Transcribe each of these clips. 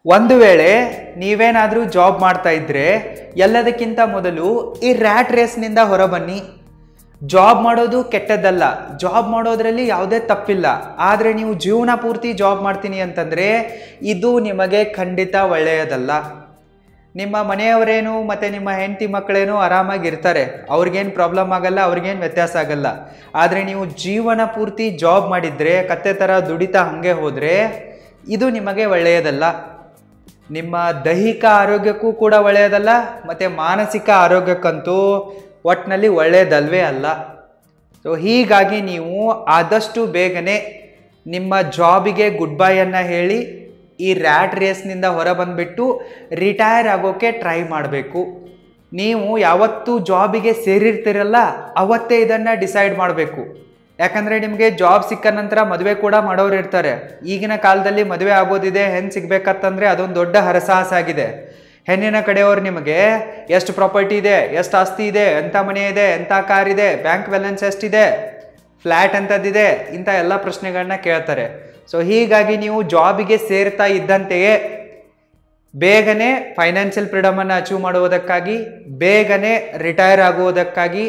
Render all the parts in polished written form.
ಒಂದು ವೇಳೆ ನೀವೇನಾದರೂ ಜಾಬ್ ಮಾಡ್ತಾ ಇದ್ರೆ ಎಲ್ಲದಕ್ಕಿಂತ ಮೊದಲು ಈ ರ್ಯಾಟ್ ರೇಸ್ನಿಂದ ಹೊರಬನ್ನಿ. ಜಾಬ್ ಮಾಡೋದು ಕೆಟ್ಟದ್ದಲ್ಲ, ಜಾಬ್ ಮಾಡೋದ್ರಲ್ಲಿ ಯಾವುದೇ ತಪ್ಪಿಲ್ಲ. ಆದರೆ ನೀವು ಜೀವನ ಪೂರ್ತಿ ಜಾಬ್ ಮಾಡ್ತೀನಿ ಅಂತಂದರೆ ಇದು ನಿಮಗೆ ಖಂಡಿತ ಒಳ್ಳೆಯದಲ್ಲ. ನಿಮ್ಮ ಮನೆಯವರೇನು ಮತ್ತು ನಿಮ್ಮ ಹೆಂಡತಿ ಮಕ್ಕಳೇನು ಆರಾಮಾಗಿರ್ತಾರೆ, ಅವ್ರಿಗೇನು ಪ್ರಾಬ್ಲಮ್ ಆಗಲ್ಲ, ಅವ್ರಿಗೇನು ವ್ಯತ್ಯಾಸ ಆಗಲ್ಲ. ಆದರೆ ನೀವು ಜೀವನ ಪೂರ್ತಿ ಜಾಬ್ ಮಾಡಿದರೆ, ಕತ್ತೆ ಥರ ದುಡಿತಾ ಹಾಗೆ ಹೋದರೆ ಇದು ನಿಮಗೆ ಒಳ್ಳೆಯದಲ್ಲ. ನಿಮ್ಮ ದೈಹಿಕ ಆರೋಗ್ಯಕ್ಕೂ ಕೂಡ ಒಳ್ಳೆಯದಲ್ಲ ಮತ್ತು ಮಾನಸಿಕ ಆರೋಗ್ಯಕ್ಕಂತೂ ಒಟ್ಟಿನಲ್ಲಿ ಒಳ್ಳೆಯದಲ್ವೇ ಅಲ್ಲ. ಸೊ ಹೀಗಾಗಿ ನೀವು ಆದಷ್ಟು ಬೇಗನೆ ನಿಮ್ಮ ಜಾಬಿಗೆ ಗುಡ್ ಬೈಯನ್ನು ಹೇಳಿ ಈ ರ್ಯಾಟ್ ರೇಸ್ನಿಂದ ಹೊರ ಬಂದುಬಿಟ್ಟು ರಿಟೈರ್ ಆಗೋಕ್ಕೆ ಟ್ರೈ ಮಾಡಬೇಕು. ನೀವು ಯಾವತ್ತೂ ಜಾಬಿಗೆ ಸೇರಿರ್ತೀರಲ್ಲ ಅವತ್ತೇ ಇದನ್ನು ಡಿಸೈಡ್ ಮಾಡಬೇಕು. ಯಾಕಂದರೆ ನಿಮಗೆ ಜಾಬ್ ಸಿಕ್ಕ ನಂತರ ಮದುವೆ ಕೂಡ ಮಾಡೋರು ಇರ್ತಾರೆ. ಈಗಿನ ಕಾಲದಲ್ಲಿ ಮದುವೆ ಆಗೋದಿದೆ, ಹೆಣ್ಣು ಸಿಗಬೇಕಂತಂದರೆ ಅದೊಂದು ದೊಡ್ಡ ಹರಸಾಹಸ ಆಗಿದೆ. ಹೆಣ್ಣಿನ ಕಡೆಯವರು ನಿಮಗೆ ಎಷ್ಟು ಪ್ರಾಪರ್ಟಿ ಇದೆ, ಎಷ್ಟು ಆಸ್ತಿ ಇದೆ, ಎಂಥ ಮನೆ ಇದೆ, ಎಂಥ ಕಾರ್ ಇದೆ, ಬ್ಯಾಂಕ್ ಬ್ಯಾಲೆನ್ಸ್ ಎಷ್ಟಿದೆ, ಫ್ಲ್ಯಾಟ್ ಎಂಥದ್ದಿದೆ, ಇಂಥ ಎಲ್ಲ ಪ್ರಶ್ನೆಗಳನ್ನ ಕೇಳ್ತಾರೆ. ಸೊ ಹೀಗಾಗಿ ನೀವು ಜಾಬಿಗೆ ಸೇರ್ತಾ ಇದ್ದಂತೆಯೇ ಬೇಗನೆ ಫೈನಾನ್ಷಿಯಲ್ ಫ್ರೀಡಮನ್ನು ಅಚೀವ್ ಮಾಡುವುದಕ್ಕಾಗಿ, ಬೇಗನೆ ರಿಟೈರ್ ಆಗುವುದಕ್ಕಾಗಿ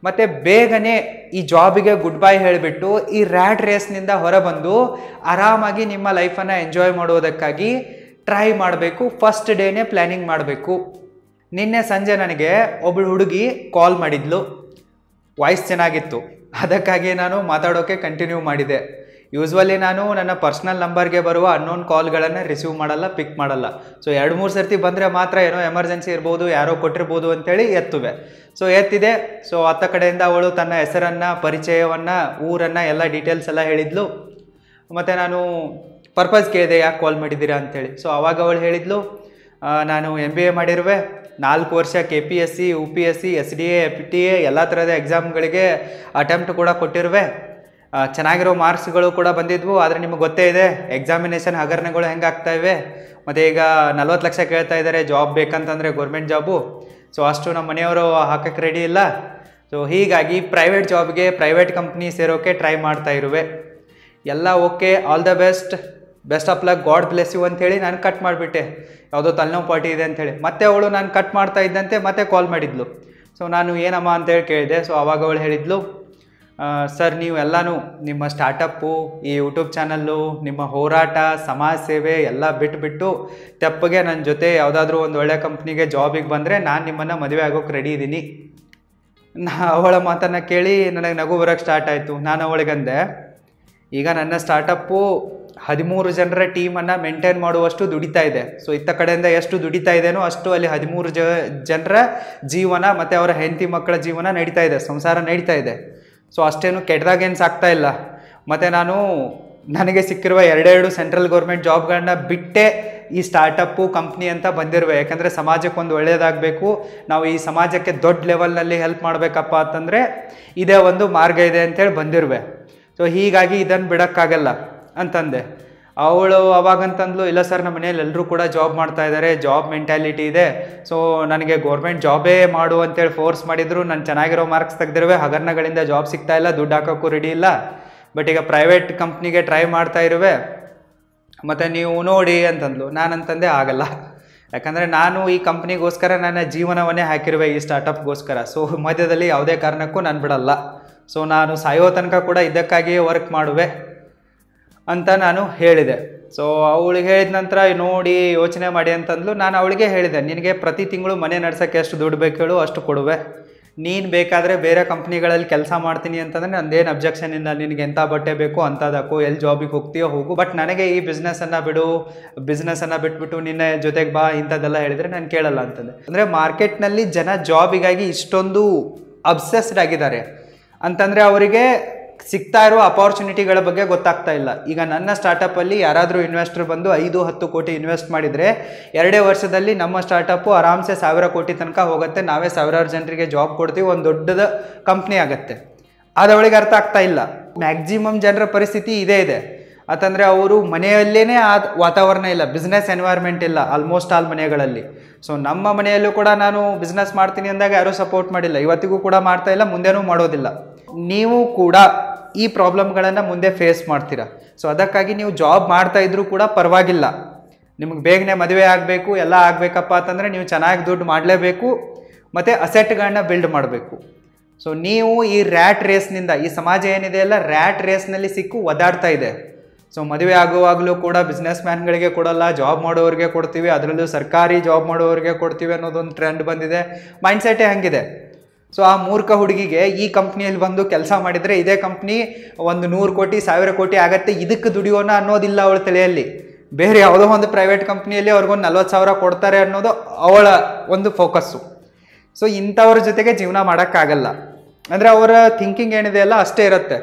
ಮತ್ತು ಬೇಗನೆ ಈ ಜಾಬಿಗೆ ಗುಡ್ ಬೈ ಹೇಳಿಬಿಟ್ಟು ಈ ರ್ಯಾಟ್ ರೇಸ್ನಿಂದ ಹೊರಬಂದು ಆರಾಮಾಗಿ ನಿಮ್ಮ ಲೈಫನ್ನು ಎಂಜಾಯ್ ಮಾಡುವುದಕ್ಕಾಗಿ ಟ್ರೈ ಮಾಡಬೇಕು. ಫಸ್ಟ್ ಡೇನೇ ಪ್ಲ್ಯಾನಿಂಗ್ ಮಾಡಬೇಕು. ನಿನ್ನೆ ಸಂಜೆ ನನಗೆ ಒಬ್ಬಳು ಹುಡುಗಿ ಕಾಲ್ ಮಾಡಿದ್ಲು. ವಾಯ್ಸ್ ಚೆನ್ನಾಗಿತ್ತು, ಅದಕ್ಕಾಗಿ ನಾನು ಮಾತಾಡೋಕ್ಕೆ ಕಂಟಿನ್ಯೂ ಮಾಡಿದೆ. ಯೂಶ್ವಲಿ ನಾನು ನನ್ನ ಪರ್ಸ್ನಲ್ ನಂಬರ್ಗೆ ಬರುವ ಅನ್ನೋನ್ ಕಾಲ್ಗಳನ್ನು ರಿಸೀವ್ ಮಾಡಲ್ಲ, ಪಿಕ್ ಮಾಡಲ್ಲ. ಸೊ 2-3 ಸರ್ತಿ ಬಂದರೆ ಮಾತ್ರ ಏನೋ ಎಮರ್ಜೆನ್ಸಿ ಇರ್ಬೋದು, ಯಾರೋ ಕೊಟ್ಟಿರ್ಬೋದು ಅಂತೇಳಿ ಎತ್ತುವೆ. ಸೊ ಎತ್ತಿದೆ. ಸೊ ಅತ್ತ ಕಡೆಯಿಂದ ಅವಳು ತನ್ನ ಹೆಸರನ್ನು, ಪರಿಚಯವನ್ನು, ಊರನ್ನು, ಎಲ್ಲ ಡೀಟೇಲ್ಸ್ ಎಲ್ಲ ಹೇಳಿದ್ಲು. ಮತ್ತು ನಾನು ಪರ್ಪಸ್ ಕೇಳಿದೆ, ಯಾಕೆ ಕಾಲ್ ಮಾಡಿದ್ದೀರಾ ಅಂಥೇಳಿ. ಸೊ ಆವಾಗ ಅವಳು ಹೇಳಿದ್ಲು, ನಾನು MBA ಮಾಡಿರುವೆ, 4 ವರ್ಷ KPSC, UPSC, SDA, FTA ಎಲ್ಲ ಥರದ ಎಕ್ಸಾಮ್ಗಳಿಗೆ ಅಟೆಂಪ್ಟ್ ಕೂಡ ಕೊಟ್ಟಿರುವೆ. ಚೆನ್ನಾಗಿರೋ ಮಾರ್ಕ್ಸ್ಗಳು ಕೂಡ ಬಂದಿದ್ವು. ಆದರೆ ನಿಮಗೆ ಗೊತ್ತೇ ಇದೆ ಎಕ್ಸಾಮಿನೇಷನ್ ಹಗರಣಗಳು ಹೆಂಗೆ ಆಗ್ತಾಯಿವೆ. ಮತ್ತು ಈಗ 40 ಲಕ್ಷ ಕೇಳ್ತಾ ಇದ್ದಾರೆ ಜಾಬ್ ಬೇಕಂತಂದರೆ, ಗೌರ್ಮೆಂಟ್ ಜಾಬು. ಸೊ ಅಷ್ಟು ನಮ್ಮ ಮನೆಯವರು ಹಾಕೋಕ್ಕೆ ರೆಡಿ ಇಲ್ಲ. ಸೊ ಹೀಗಾಗಿ ಪ್ರೈವೇಟ್ ಜಾಬ್ಗೆ, ಪ್ರೈವೇಟ್ ಕಂಪ್ನಿ ಸೇರೋಕ್ಕೆ ಟ್ರೈ ಮಾಡ್ತಾ ಇರುವೆ. ಎಲ್ಲ okay, all the best of luck, God bless you ಅಂಥೇಳಿ ನಾನು ಕಟ್ ಮಾಡಿಬಿಟ್ಟೆ. ಯಾವುದೋ ತಲೆನೋವು ಪಾರ್ಟಿ ಇದೆ ಅಂಥೇಳಿ. ಮತ್ತೆ ಅವಳು ನಾನು ಕಟ್ ಮಾಡ್ತಾ ಇದ್ದಂತೆ ಮತ್ತೆ ಕಾಲ್ ಮಾಡಿದ್ಲು. ಸೊ ನಾನು ಏನಮ್ಮ ಅಂತೇಳಿ ಕೇಳಿದೆ. ಸೊ ಆವಾಗ ಅವಳು ಹೇಳಿದ್ಲು, ಸರ್ ನೀವು ಎಲ್ಲನೂ ನಿಮ್ಮ ಸ್ಟಾರ್ಟಪ್ಪು, ಈ ಯೂಟ್ಯೂಬ್ ಚಾನಲ್ಲು, ನಿಮ್ಮ ಹೋರಾಟ, ಸಮಾಜ ಸೇವೆ ಎಲ್ಲ ಬಿಟ್ಟು ತೆಪ್ಪಗೆ ನನ್ನ ಜೊತೆ ಯಾವುದಾದ್ರೂ ಒಂದು ಒಳ್ಳೆ ಕಂಪ್ನಿಗೆ ಜಾಬಿಗೆ ಬಂದರೆ ನಾನು ನಿಮ್ಮನ್ನು ಮದುವೆ ಆಗೋಕ್ಕೆ ರೆಡಿ ಇದ್ದೀನಿ. ಅವಳ ಮಾತನ್ನು ಕೇಳಿ ನನಗೆ ನಗು ಬರೋಕ್ಕೆ ಸ್ಟಾರ್ಟ್ ಆಯಿತು. ನಾನು ಅವಳಿಗಂದೆ, ಈಗ ನನ್ನ ಸ್ಟಾರ್ಟಪ್ಪು 13 ಜನರ ಟೀಮನ್ನು ಮೇಂಟೈನ್ ಮಾಡುವಷ್ಟು ದುಡಿತಾ ಇದೆ. ಸೊ ಇತ್ತ ಕಡೆಯಿಂದ ಎಷ್ಟು ದುಡಿತಾ ಇದೆನೋ ಅಷ್ಟು ಅಲ್ಲಿ 13 ಜನರ ಜೀವನ ಮತ್ತು ಅವರ ಹೆಂಡತಿ ಮಕ್ಕಳ ಜೀವನ ನಡೀತಾ ಇದೆ, ಸಂಸಾರ ನಡೀತಾ ಇದೆ. ಸೊ ಅಷ್ಟೇನು ಕೆಟ್ಟದಾಗೇನು ಸಾಕ್ತಾ ಇಲ್ಲ. ಮತ್ತು ನನಗೆ ಸಿಕ್ಕಿರುವ 2 ಸೆಂಟ್ರಲ್ ಗೌರ್ಮೆಂಟ್ ಜಾಬ್ಗಳನ್ನ ಬಿಟ್ಟೇ ಈ ಸ್ಟಾರ್ಟಪ್ಪು ಕಂಪ್ನಿ ಅಂತ ಬಂದಿರುವೆ. ಯಾಕಂದರೆ ಸಮಾಜಕ್ಕೆ ಒಂದು ಒಳ್ಳೆಯದಾಗಬೇಕು, ನಾವು ಈ ಸಮಾಜಕ್ಕೆ ದೊಡ್ಡ ಲೆವೆಲ್ನಲ್ಲಿ ಹೆಲ್ಪ್ ಮಾಡಬೇಕಪ್ಪ ಅಂತಂದರೆ ಇದೇ ಒಂದು ಮಾರ್ಗ ಇದೆ ಅಂತೇಳಿ ಬಂದಿರುವೆ. ಸೊ ಹೀಗಾಗಿ ಇದನ್ನು ಬಿಡೋಕ್ಕಾಗಲ್ಲ ಅಂತಂದೆ. ಅವಳು ಅವಾಗಂತಂದ್ಲು, ಇಲ್ಲ ಸರ್ ನಮ್ಮ ಮನೇಲಿ ಎಲ್ಲರೂ ಕೂಡ ಜಾಬ್ ಮಾಡ್ತಾ ಇದ್ದಾರೆ, ಜಾಬ್ ಮೆಂಟ್ಯಾಲಿಟಿ ಇದೆ. ಸೊ ನನಗೆ ಗೌರ್ಮೆಂಟ್ ಜಾಬೇ ಮಾಡು ಅಂತೇಳಿ ಫೋರ್ಸ್ ಮಾಡಿದ್ರು. ನಾನು ಚೆನ್ನಾಗಿರೋ ಮಾರ್ಕ್ಸ್ ತೆಗೆದಿರುವೆ, ಹಗರಣಗಳಿಂದ ಜಾಬ್ ಸಿಗ್ತಾ ಇಲ್ಲ, ದುಡ್ಡು ಹಾಕೋಕ್ಕೂ ರೆಡಿ ಇಲ್ಲ. ಬಟ್ ಈಗ ಪ್ರೈವೇಟ್ ಕಂಪ್ನಿಗೆ ಟ್ರೈ ಮಾಡ್ತಾ ಇರುವೆ, ಮತ್ತು ನೀವು ನೋಡಿ ಅಂತಂದ್ಲು. ನಾನಂತಂದೆ ಆಗಲ್ಲ, ಯಾಕಂದರೆ ನಾನು ಈ ಕಂಪ್ನಿಗೋಸ್ಕರ ನನ್ನ ಜೀವನವನ್ನೇ ಹಾಕಿರುವೆ, ಈ ಸ್ಟಾರ್ಟಪ್ಗೋಸ್ಕರ. ಸೊ ಮಧ್ಯದಲ್ಲಿ ಯಾವುದೇ ಕಾರಣಕ್ಕೂ ನಾನು ಬಿಡಲ್ಲ. ಸೊ ನಾನು ಸಾಯೋ ತನಕ ಕೂಡ ಇದಕ್ಕಾಗಿಯೇ ವರ್ಕ್ ಮಾಡುವೆ ಅಂತ ನಾನು ಹೇಳಿದೆ. ಸೊ ಅವಳಿಗೆ ಹೇಳಿದ ನಂತರ ನೋಡಿ ಯೋಚನೆ ಮಾಡಿ ಅಂತಂದ್ಲು. ನಾನು ಅವಳಿಗೆ ಹೇಳಿದೆ, ನಿನಗೆ ಪ್ರತಿ ತಿಂಗಳು ಮನೆ ನಡ್ಸೋಕ್ಕೆ ಎಷ್ಟು ದುಡ್ಡು ಬೇಕು ಹೇಳು, ಅಷ್ಟು ಕೊಡುವೆ. ನೀನು ಬೇಕಾದರೆ ಬೇರೆ ಕಂಪ್ನಿಗಳಲ್ಲಿ ಕೆಲಸ ಮಾಡ್ತೀನಿ ಅಂತಂದರೆ ನಂದೇನು ಅಬ್ಜೆಕ್ಷನ್ ಇಲ್ಲ. ನಿನಗೆ ಎಂಥ ಬಟ್ಟೆ ಬೇಕು ಅಂಥದಕ್ಕೂ, ಎಲ್ಲಿ ಜಾಬಿಗೆ ಹೋಗ್ತೀಯೋ ಹೋಗು, ಬಟ್ ನನಗೆ ಈ ಬಿಸ್ನೆಸ್ಸನ್ನು ಬಿಡು, ಬಿಸ್ನೆಸ್ಸನ್ನು ಬಿಟ್ಬಿಟ್ಟು ನಿನ್ನ ಜೊತೆಗೆ ಬಾ ಇಂಥದ್ದೆಲ್ಲ ಹೇಳಿದರೆ ನಾನು ಕೇಳಲ್ಲ ಅಂತಂದೆ. ಅಂದರೆ ಮಾರ್ಕೆಟ್ನಲ್ಲಿ ಜನ ಜಾಬಿಗಾಗಿ ಇಷ್ಟೊಂದು ಅಬ್ಸೆಸ್ಡ್ ಆಗಿದ್ದಾರೆ ಅಂತಂದರೆ ಅವರಿಗೆ ಸಿಗ್ತಾ ಇರುವ ಅಪಾರ್ಚುನಿಟಿಗಳ ಬಗ್ಗೆ ಗೊತ್ತಾಗ್ತಾ ಇಲ್ಲ. ಈಗ ನನ್ನ ಸ್ಟಾರ್ಟಪ್ಪಲ್ಲಿ ಯಾರಾದರೂ ಇನ್ವೆಸ್ಟರ್ ಬಂದು 5-10 ಕೋಟಿ ಇನ್ವೆಸ್ಟ್ ಮಾಡಿದರೆ 2 ವರ್ಷದಲ್ಲಿ ನಮ್ಮ ಸ್ಟಾರ್ಟಪ್ಪು ಆರಾಮ್ಸೆ 1000 ಕೋಟಿ ತನಕ ಹೋಗುತ್ತೆ. ನಾವೇ 1000 ಜನರಿಗೆ ಜಾಬ್ ಕೊಡ್ತೀವಿ, ಒಂದು ದೊಡ್ಡದ ಕಂಪ್ನಿ ಆಗುತ್ತೆ. ಅದು ಅವಳಿಗೆ ಅರ್ಥ ಆಗ್ತಾ ಇಲ್ಲ. ಮ್ಯಾಕ್ಸಿಮಮ್ ಜನರ ಪರಿಸ್ಥಿತಿ ಇದೇ ಇದೆ. ಅಂತಂದರೆ ಅವರು ಮನೆಯಲ್ಲೇ ಆ ವಾತಾವರಣ ಇಲ್ಲ, ಬಿಸ್ನೆಸ್ ಎನ್ವೈರ್ಮೆಂಟ್ ಇಲ್ಲ ಆಲ್ಮೋಸ್ಟ್ ಆಲ್ ಮನೆಗಳಲ್ಲಿ. ಸೊ ನಮ್ಮ ಮನೆಯಲ್ಲೂ ಕೂಡ ನಾನು ಬಿಸ್ನೆಸ್ ಮಾಡ್ತೀನಿ ಅಂದಾಗ ಯಾರೂ ಸಪೋರ್ಟ್ ಮಾಡಿಲ್ಲ, ಇವತ್ತಿಗೂ ಕೂಡ ಮಾಡ್ತಾ ಇಲ್ಲ, ಮುಂದೆನೂ ಮಾಡೋದಿಲ್ಲ. ನೀವು ಕೂಡ ಈ ಪ್ರಾಬ್ಲಮ್ಗಳನ್ನು ಮುಂದೆ ಫೇಸ್ ಮಾಡ್ತೀರಾ. ಸೊ ಅದಕ್ಕಾಗಿ ನೀವು ಜಾಬ್ ಮಾಡ್ತಾ ಇದ್ರೂ ಕೂಡ ಪರವಾಗಿಲ್ಲ, ನಿಮಗೆ ಬೇಗನೆ ಮದುವೆ ಆಗಬೇಕು, ಎಲ್ಲ ಆಗಬೇಕಪ್ಪ ಅಂತಂದರೆ ನೀವು ಚೆನ್ನಾಗಿ ದುಡ್ಡು ಮಾಡಲೇಬೇಕು, ಮತ್ತು ಅಸೆಟ್ಗಳನ್ನ ಬಿಲ್ಡ್ ಮಾಡಬೇಕು. ಸೊ ನೀವು ಈ ರ್ಯಾಟ್ ರೇಸ್ನಿಂದ, ಈ ಸಮಾಜ ಏನಿದೆ ಅಲ್ಲ ರ್ಯಾಟ್ ರೇಸ್ನಲ್ಲಿ ಸಿಕ್ಕು ಒದಾಡ್ತಾ ಇದೆ. ಸೊ ಮದುವೆ ಆಗುವಾಗಲೂ ಕೂಡ ಬಿಸ್ನೆಸ್ ಮ್ಯಾನ್ಗಳಿಗೆ ಕೊಡಲ್ಲ, ಜಾಬ್ ಮಾಡೋರಿಗೆ ಕೊಡ್ತೀವಿ, ಅದರಲ್ಲೂ ಸರ್ಕಾರಿ ಜಾಬ್ ಮಾಡೋರಿಗೆ ಕೊಡ್ತೀವಿ ಅನ್ನೋದೊಂದು ಟ್ರೆಂಡ್ ಬಂದಿದೆ. ಮೈಂಡ್ಸೆಟ್ಟೇ ಹಂಗಿದೆ. ಸೊ ಆ ಮೂರ್ಖ ಹುಡುಗಿಗೆ ಈ ಕಂಪ್ನಿಯಲ್ಲಿ ಬಂದು ಕೆಲಸ ಮಾಡಿದರೆ ಇದೇ ಕಂಪ್ನಿ ಒಂದು 100 ಕೋಟಿ 1000 ಕೋಟಿ ಆಗತ್ತೆ, ಇದಕ್ಕೆ ದುಡಿಯೋಣ ಅನ್ನೋದಿಲ್ಲ ಅವಳ ತಲೆಯಲ್ಲಿ. ಬೇರೆ ಯಾವುದೋ ಒಂದು ಪ್ರೈವೇಟ್ ಕಂಪ್ನಿಯಲ್ಲಿ ಅವ್ರಿಗೊಂದು 40,000 ಕೊಡ್ತಾರೆ ಅನ್ನೋದು ಅವಳ ಒಂದು ಫೋಕಸ್ಸು. ಸೊ ಇಂಥವ್ರ ಜೊತೆಗೆ ಜೀವನ ಮಾಡೋಕ್ಕಾಗಲ್ಲ. ಅಂದರೆ ಅವರ ಥಿಂಕಿಂಗ್ ಏನಿದೆ ಅಲ್ಲ ಅಷ್ಟೇ ಇರುತ್ತೆ.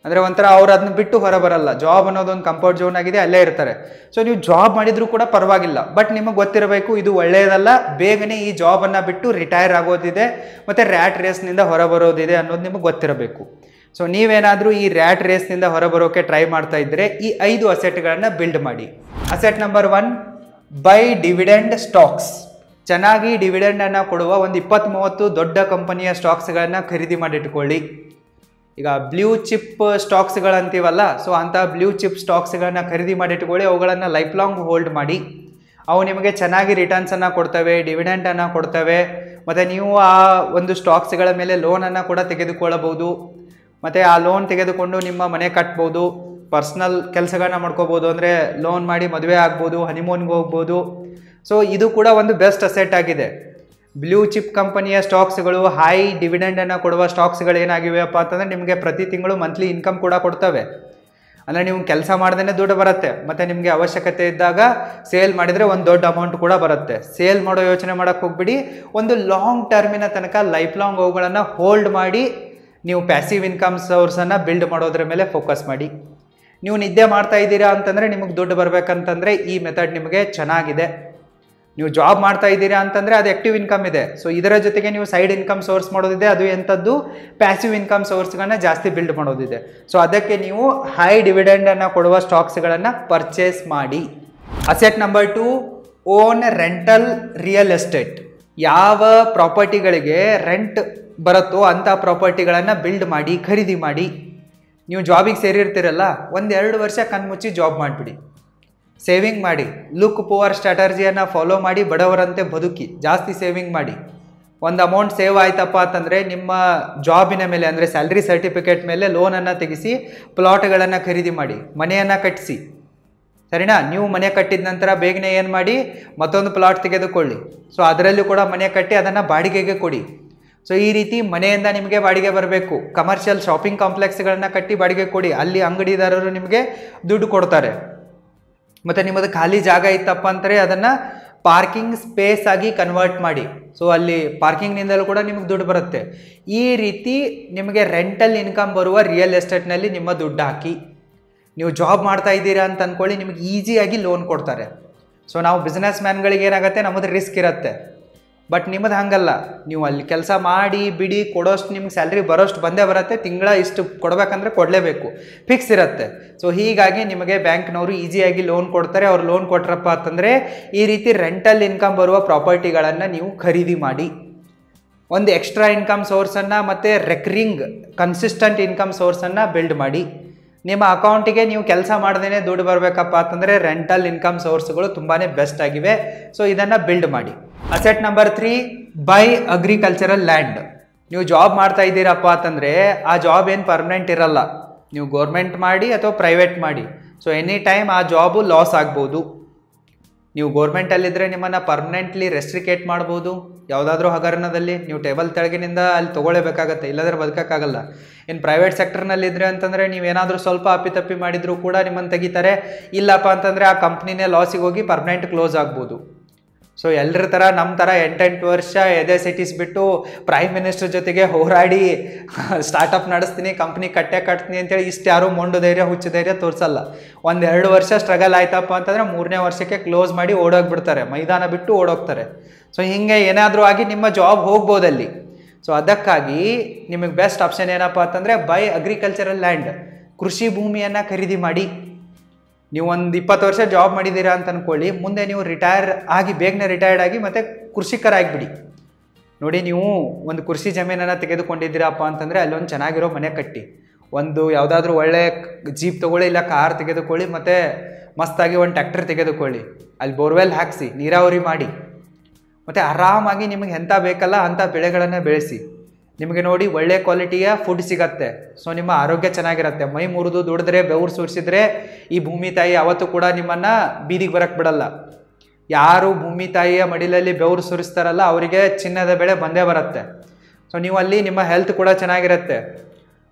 ಅಂದರೆ ಒಂಥರ ಅವ್ರು ಅದನ್ನ ಬಿಟ್ಟು ಹೊರ ಬರಲ್ಲ. ಜಾಬ್ ಅನ್ನೋದೊಂದು ಕಂಫರ್ಟ್ ಝೋನ್ ಆಗಿದೆ, ಅಲ್ಲೇ ಇರ್ತಾರೆ. ಸೊ ನೀವು ಜಾಬ್ ಮಾಡಿದರೂ ಕೂಡ ಪರವಾಗಿಲ್ಲ, ಬಟ್ ನಿಮಗೆ ಗೊತ್ತಿರಬೇಕು ಇದು ಒಳ್ಳೆಯದಲ್ಲ, ಬೇಗನೆ ಈ ಜಾಬನ್ನು ಬಿಟ್ಟು ರಿಟೈರ್ ಆಗೋದಿದೆ ಮತ್ತು ರ್ಯಾಟ್ ರೇಸ್ನಿಂದ ಹೊರಬರೋದಿದೆ ಅನ್ನೋದು ನಿಮಗೆ ಗೊತ್ತಿರಬೇಕು. ಸೊ ನೀವೇನಾದರೂ ಈ ರ್ಯಾಟ್ ರೇಸ್ನಿಂದ ಹೊರಬರೋಕ್ಕೆ ಟ್ರೈ ಮಾಡ್ತಾ ಇದ್ದರೆ ಈ 5 ಅಸೆಟ್ಗಳನ್ನು ಬಿಲ್ಡ್ ಮಾಡಿ. Asset number 1, by dividend stocks. ಚೆನ್ನಾಗಿ ಡಿವಿಡೆಂಡನ್ನು ಕೊಡುವ ಒಂದು 20-30 ದೊಡ್ಡ ಕಂಪನಿಯ ಸ್ಟಾಕ್ಸ್ಗಳನ್ನು ಖರೀದಿ ಮಾಡಿಟ್ಕೊಳ್ಳಿ. ಈಗ ಬ್ಲೂ ಚಿಪ್ ಸ್ಟಾಕ್ಸ್ಗಳಂತೀವಲ್ಲ, ಸೊ ಅಂಥ ಬ್ಲೂ ಚಿಪ್ ಸ್ಟಾಕ್ಸ್ಗಳನ್ನ ಖರೀದಿ ಮಾಡಿಟ್ಕೊಳ್ಳಿ. ಅವುಗಳನ್ನು ಲೈಫ್ ಲಾಂಗ್ ಹೋಲ್ಡ್ ಮಾಡಿ. ಅವು ನಿಮಗೆ ಚೆನ್ನಾಗಿ ರಿಟರ್ನ್ಸನ್ನು ಕೊಡ್ತವೆ, ಡಿವಿಡೆಂಡನ್ನು ಕೊಡ್ತವೆ. ಮತ್ತು ನೀವು ಆ ಒಂದು ಸ್ಟಾಕ್ಸ್ಗಳ ಮೇಲೆ ಲೋನನ್ನು ಕೂಡ ತೆಗೆದುಕೊಳ್ಳಬಹುದು. ಮತ್ತು ಆ ಲೋನ್ ತೆಗೆದುಕೊಂಡು ನಿಮ್ಮ ಮನೆ ಕಟ್ಬೋದು, ಪರ್ಸ್ನಲ್ ಕೆಲಸಗಳನ್ನ ಮಾಡ್ಕೋಬೋದು. ಅಂದರೆ ಲೋನ್ ಮಾಡಿ ಮದುವೆ ಆಗ್ಬೋದು, ಹನಿಮೂನ್ಗೆ ಹೋಗ್ಬೋದು. ಸೊ ಇದು ಕೂಡ ಒಂದು ಬೆಸ್ಟ್ ಅಸೆಟ್ ಆಗಿದೆ. ಬ್ಲೂ ಚಿಪ್ ಕಂಪನಿಯ ಸ್ಟಾಕ್ಸ್ಗಳು, ಹೈ ಡಿವಿಡೆಂಡನ್ನು ಕೊಡುವ ಸ್ಟಾಕ್ಸ್ಗಳು ಏನಾಗಿವೆಯಪ್ಪ ಅಂತಂದರೆ ನಿಮಗೆ ಪ್ರತಿ ತಿಂಗಳು ಮಂತ್ಲಿ ಇನ್ಕಮ್ ಕೂಡ ಕೊಡ್ತವೆ. ಅಂದರೆ ನೀವು ಕೆಲಸ ಮಾಡ್ದೇ ದುಡ್ಡು ಬರುತ್ತೆ, ಮತ್ತು ನಿಮಗೆ ಅವಶ್ಯಕತೆ ಇದ್ದಾಗ ಸೇಲ್ ಮಾಡಿದರೆ ಒಂದು ದೊಡ್ಡ ಅಮೌಂಟ್ ಕೂಡ ಬರುತ್ತೆ. ಸೇಲ್ ಮಾಡೋ ಯೋಚನೆ ಮಾಡೋಕ್ಕೆ ಹೋಗ್ಬಿಡಿ. ಒಂದು ಲಾಂಗ್ ಟರ್ಮಿನ ತನಕ ಲೈಫ್ ಲಾಂಗ್ ಅವುಗಳನ್ನು ಹೋಲ್ಡ್ ಮಾಡಿ ನೀವು ಪ್ಯಾಸಿವ್ ಇನ್ಕಮ್ ಸೋರ್ಸನ್ನು ಬಿಲ್ಡ್ ಮಾಡೋದ್ರ ಮೇಲೆ ಫೋಕಸ್ ಮಾಡಿ. ನೀವು ನಿದ್ದೆ ಮಾಡ್ತಾ ಇದ್ದೀರಾ ಅಂತಂದರೆ ನಿಮಗೆ ದುಡ್ಡು ಬರಬೇಕಂತಂದರೆ ಈ ಮೆಥಡ್ ನಿಮಗೆ ಚೆನ್ನಾಗಿದೆ. ನೀವು ಜಾಬ್ ಮಾಡ್ತಾ ಇದ್ದೀರಾ ಅಂತಂದರೆ ಅದು ಆ್ಯಕ್ಟಿವ್ ಇನ್ಕಮ್ ಇದೆ. ಸೊ ಇದರ ಜೊತೆಗೆ ನೀವು ಸೈಡ್ ಇನ್ಕಮ್ ಸೋರ್ಸ್ ಮಾಡೋದಿದೆ, ಅದು ಎಂಥದ್ದು ಪ್ಯಾಸಿವ್ ಇನ್ಕಮ್ ಸೋರ್ಸ್ಗಳನ್ನ ಜಾಸ್ತಿ ಬಿಲ್ಡ್ ಮಾಡೋದಿದೆ. ಸೊ ಅದಕ್ಕೆ ನೀವು ಹೈ ಡಿವಿಡೆಂಡನ್ನು ಕೊಡುವ ಸ್ಟಾಕ್ಸ್ಗಳನ್ನು ಪರ್ಚೇಸ್ ಮಾಡಿ. Asset number 2, own rental real estate. ಯಾವ ಪ್ರಾಪರ್ಟಿಗಳಿಗೆ ರೆಂಟ್ ಬರುತ್ತೋ ಅಂಥ ಪ್ರಾಪರ್ಟಿಗಳನ್ನು ಬಿಲ್ಡ್ ಮಾಡಿ, ಖರೀದಿ ಮಾಡಿ. ನೀವು ಜಾಬಿಗೆ ಸೇರಿರ್ತೀರಲ್ಲ, 1-2 ವರ್ಷ ಕಣ್ಮುಚ್ಚಿ ಜಾಬ್ ಮಾಡಿಬಿಡಿ. ಸೇವಿಂಗ್ ಮಾಡಿ, ಲುಕ್ ಪುವರ್ ಸ್ಟ್ರಾಟರ್ಜಿಯನ್ನು ಫಾಲೋ ಮಾಡಿ, ಬಡವರಂತೆ ಬದುಕಿ, ಜಾಸ್ತಿ ಸೇವಿಂಗ್ ಮಾಡಿ. ಒಂದು ಅಮೌಂಟ್ ಸೇವ್ ಆಯ್ತಪ್ಪ ಅಂತಂದರೆ ನಿಮ್ಮ ಜಾಬಿನ ಮೇಲೆ, ಅಂದರೆ ಸ್ಯಾಲ್ರಿ ಸರ್ಟಿಫಿಕೇಟ್ ಮೇಲೆ ಲೋನನ್ನು ತೆಗಿಸಿ ಪ್ಲಾಟ್ಗಳನ್ನು ಖರೀದಿ ಮಾಡಿ, ಮನೆಯನ್ನು ಕಟ್ಟಿಸಿ. ಸರಿನಾ? ನೀವು ಮನೆ ಕಟ್ಟಿದ ನಂತರ ಬೇಗನೆ ಏನು ಮಾಡಿ, ಮತ್ತೊಂದು ಪ್ಲಾಟ್ ತೆಗೆದುಕೊಳ್ಳಿ. ಸೊ ಅದರಲ್ಲೂ ಕೂಡ ಮನೆ ಕಟ್ಟಿ ಅದನ್ನು ಬಾಡಿಗೆಗೆ ಕೊಡಿ. ಸೊ ಈ ರೀತಿ ಮನೆಯಿಂದ ನಿಮಗೆ ಬಾಡಿಗೆ ಬರಬೇಕು. ಕಮರ್ಷಿಯಲ್ ಶಾಪಿಂಗ್ ಕಾಂಪ್ಲೆಕ್ಸ್ಗಳನ್ನ ಕಟ್ಟಿ ಬಾಡಿಗೆ ಕೊಡಿ, ಅಲ್ಲಿ ಅಂಗಡಿದಾರರು ನಿಮಗೆ ದುಡ್ಡು ಕೊಡ್ತಾರೆ. ಮತ್ತು ನಿಮ್ಮದು ಖಾಲಿ ಜಾಗ ಇತ್ತಪ್ಪ ಅಂದರೆ ಅದನ್ನು ಪಾರ್ಕಿಂಗ್ ಸ್ಪೇಸ್ ಆಗಿ ಕನ್ವರ್ಟ್ ಮಾಡಿ. ಸೊ ಅಲ್ಲಿ ಪಾರ್ಕಿಂಗ್ನಿಂದಲೂ ಕೂಡ ನಿಮಗೆ ದುಡ್ಡು ಬರುತ್ತೆ. ಈ ರೀತಿ ನಿಮಗೆ ರೆಂಟಲ್ ಇನ್ಕಮ್ ಬರುವ ರಿಯಲ್ ಎಸ್ಟೇಟ್ನಲ್ಲಿ ನಿಮ್ಮ ದುಡ್ಡು ಹಾಕಿ. ನೀವು ಜಾಬ್ ಮಾಡ್ತಾ ಇದ್ದೀರಾ ಅಂತ ಅಂದ್ಕೊಳ್ಳಿ, ನಿಮಗೆ ಈಸಿಯಾಗಿ ಲೋನ್ ಕೊಡ್ತಾರೆ. ಸೊ ನಾವು ಬಿಸ್ನೆಸ್ ಮ್ಯಾನ್ಗಳಿಗೆ ಏನಾಗುತ್ತೆ, ನಮ್ಮದು ರಿಸ್ಕ್ ಇರುತ್ತೆ. ಬಟ್ ನಿಮ್ಮದು ಹಂಗಲ್ಲ, ನೀವು ಅಲ್ಲಿ ಕೆಲಸ ಮಾಡಿ ಬಿಡಿ ಕೊಡೋಷ್ಟು ನಿಮ್ಗೆ ಸ್ಯಾಲ್ರಿ ಬರೋಷ್ಟು ಬಂದೇ ಬರುತ್ತೆ. ತಿಂಗಳ ಇಷ್ಟು ಕೊಡಬೇಕಂದ್ರೆ ಕೊಡಲೇಬೇಕು, ಫಿಕ್ಸ್ ಇರುತ್ತೆ. ಸೊ ಹೀಗಾಗಿ ನಿಮಗೆ ಬ್ಯಾಂಕ್ನವರು ಈಸಿಯಾಗಿ ಲೋನ್ ಕೊಡ್ತಾರೆ. ಅವ್ರು ಲೋನ್ ಕೊಟ್ರಪ್ಪ ಅಂತಂದರೆ ಈ ರೀತಿ ರೆಂಟಲ್ ಇನ್ಕಮ್ ಬರುವ ಪ್ರಾಪರ್ಟಿಗಳನ್ನು ನೀವು ಖರೀದಿ ಮಾಡಿ. ಒಂದು ಎಕ್ಸ್ಟ್ರಾ ಇನ್ಕಮ್ ಸೋರ್ಸನ್ನು ಮತ್ತು ರೆಕರಿಂಗ್ ಕನ್ಸಿಸ್ಟೆಂಟ್ ಇನ್ಕಮ್ ಸೋರ್ಸನ್ನು ಬಿಲ್ಡ್ ಮಾಡಿ. ನಿಮ್ಮ ಅಕೌಂಟಿಗೆ ನೀವು ಕೆಲಸ ಮಾಡ್ದೇ ದುಡ್ಡು ಬರಬೇಕಪ್ಪ ಅಂತಂದರೆ ರೆಂಟಲ್ ಇನ್ಕಮ್ ಸೋರ್ಸ್ಗಳು ತುಂಬಾ ಬೆಸ್ಟ್ ಆಗಿವೆ. ಸೊ ಇದನ್ನು ಬಿಲ್ಡ್ ಮಾಡಿ. Asset number 3, by agricultural land. ನೀವು ಜಾಬ್ ಮಾಡ್ತಾ ಇದ್ದೀರಪ್ಪ ಅಂತಂದರೆ ಆ ಜಾಬ್ ಏನು ಪರ್ಮನೆಂಟ್ ಇರಲ್ಲ. ನೀವು ಗೌರ್ಮೆಂಟ್ ಮಾಡಿ ಅಥವಾ ಪ್ರೈವೇಟ್ ಮಾಡಿ, ಸೊ ಎನಿ ಟೈಮ್ ಆ ಜಾಬು ಲಾಸ್ ಆಗ್ಬೋದು. ನೀವು ಗೌರ್ಮೆಂಟಲ್ಲಿದ್ದರೆ ನಿಮ್ಮನ್ನು ಪರ್ಮನೆಂಟ್ಲಿ ರೆಸ್ಟ್ರಿಕೇಟ್ ಮಾಡ್ಬೋದು. ಯಾವುದಾದ್ರೂ ಹಗರಣದಲ್ಲಿ ನೀವು ಟೇಬಲ್ ತೆಳಗಿನಿಂದ ಅಲ್ಲಿ ತೊಗೊಳ್ಳೇಬೇಕಾಗತ್ತೆ, ಇಲ್ಲಾಂದರೆ ಬದುಕೋಕ್ಕಾಗಲ್ಲ. ಇನ್ನು ಪ್ರೈವೇಟ್ ಸೆಕ್ಟರ್ನಲ್ಲಿದ್ದರೆ ಅಂತಂದರೆ ನೀವೇನಾದರೂ ಸ್ವಲ್ಪ ಅಪ್ಪಿತಪ್ಪಿ ಮಾಡಿದರೂ ಕೂಡ ನಿಮ್ಮನ್ನು ತೆಗಿತಾರೆ. ಇಲ್ಲಪ್ಪ ಅಂತಂದರೆ ಆ ಕಂಪ್ನಿನೇ ಲಾಸಿಗೆ ಹೋಗಿ ಪರ್ಮನೆಂಟ್ ಕ್ಲೋಸ್ ಆಗ್ಬೋದು. ಸೊ ಎಲ್ಲರ ಥರ ನಮ್ಮ ಥರ 8 ವರ್ಷ ಎದೆ ಸಿಟಿಸ್ಬಿಟ್ಟು ಪ್ರೈಮ್ ಮಿನಿಸ್ಟರ್ ಜೊತೆಗೆ ಹೋರಾಡಿ ಸ್ಟಾರ್ಟಪ್ ನಡೆಸ್ತೀನಿ, ಕಂಪ್ನಿ ಕಟ್ತೀನಿ ಅಂತೇಳಿ ಇಷ್ಟು ಯಾರೂ ಮೊಂಡು ಧೈರ್ಯ ಹುಚ್ಚು ಧೈರ್ಯ ತೋರಿಸಲ್ಲ. 1-2 ವರ್ಷ ಸ್ಟ್ರಗಲ್ ಆಯ್ತಪ್ಪ ಅಂತಂದರೆ 3ನೇ ವರ್ಷಕ್ಕೆ ಕ್ಲೋಸ್ ಮಾಡಿ ಓಡೋಗ್ಬಿಡ್ತಾರೆ, ಮೈದಾನ ಬಿಟ್ಟು ಓಡೋಗ್ತಾರೆ. ಸೊ ಹೀಗೆ ಏನಾದರೂ ಆಗಿ ನಿಮ್ಮ ಜಾಬ್ ಹೋಗ್ಬೋದಲ್ಲಿ. ಸೊ ಅದಕ್ಕಾಗಿ ನಿಮಗೆ ಬೆಸ್ಟ್ ಆಪ್ಷನ್ ಏನಪ್ಪ ಅಂತಂದರೆ ಬೈ ಅಗ್ರಿಕಲ್ಚರಲ್ ಲ್ಯಾಂಡ್. ಕೃಷಿ ಭೂಮಿಯನ್ನು ಖರೀದಿ ಮಾಡಿ. ನೀವು ಒಂದು 20 ವರ್ಷ ಜಾಬ್ ಮಾಡಿದ್ದೀರಾ ಅಂತ ಅಂದ್ಕೊಳ್ಳಿ, ಮುಂದೆ ನೀವು ಬೇಗನೆ ರಿಟೈರ್ಡ್ ಆಗಿ ಮತ್ತು ಕೃಷಿಕರಾಗಿಬಿಡಿ. ನೋಡಿ, ನೀವು ಒಂದು ಕೃಷಿ ಜಮೀನನ್ನು ತೆಗೆದುಕೊಂಡಿದ್ದೀರಪ್ಪ ಅಂತಂದರೆ ಅಲ್ಲೊಂದು ಚೆನ್ನಾಗಿರೋ ಮನೆ ಕಟ್ಟಿ, ಒಂದು ಯಾವುದಾದ್ರೂ ಒಳ್ಳೆ ಜೀಪ್ ತೊಗೊಳ್ಳಿ, ಇಲ್ಲ ಕಾರ್ ತೆಗೆದುಕೊಳ್ಳಿ, ಮತ್ತು ಮಸ್ತಾಗಿ ಒಂದು ಟ್ರ್ಯಾಕ್ಟರ್ ತೆಗೆದುಕೊಳ್ಳಿ, ಅಲ್ಲಿ ಬೋರ್ವೆಲ್ ಹಾಕಿಸಿ, ನೀರಾವರಿ ಮಾಡಿ, ಮತ್ತು ಆರಾಮಾಗಿ ನಿಮಗೆ ಎಂಥ ಬೇಕಲ್ಲ ಅಂಥ ಬೆಳೆಗಳನ್ನು ಬೆಳೆಸಿ. ನಿಮಗೆ ನೋಡಿ ಒಳ್ಳೆ ಕ್ವಾಲಿಟಿಯ ಫುಡ್ ಸಿಗತ್ತೆ. ಸೊ ನಿಮ್ಮ ಆರೋಗ್ಯ ಚೆನ್ನಾಗಿರುತ್ತೆ. ಮೈ ಮುರಿದು ದುಡಿದ್ರೆ, ಬೆವರು ಸುರಿಸಿದ್ರೆ ಈ ಭೂಮಿ ತಾಯಿ ಯಾವತ್ತೂ ಕೂಡ ನಿಮ್ಮನ್ನು ಬೀದಿಗೆ ಬರಕ್ಕೆ ಬಿಡಲ್ಲ. ಯಾರು ಭೂಮಿ ತಾಯಿಯ ಮಡಿಲಲ್ಲಿ ಬೆವರು ಸುರಿಸ್ತಾರಲ್ಲ ಅವರಿಗೆ ಚಿನ್ನದ ಬೆಳೆ ಬಂದೇ ಬರುತ್ತೆ. ಸೊ ನೀವು ಅಲ್ಲಿ ನಿಮ್ಮ ಹೆಲ್ತ್ ಕೂಡ ಚೆನ್ನಾಗಿರುತ್ತೆ.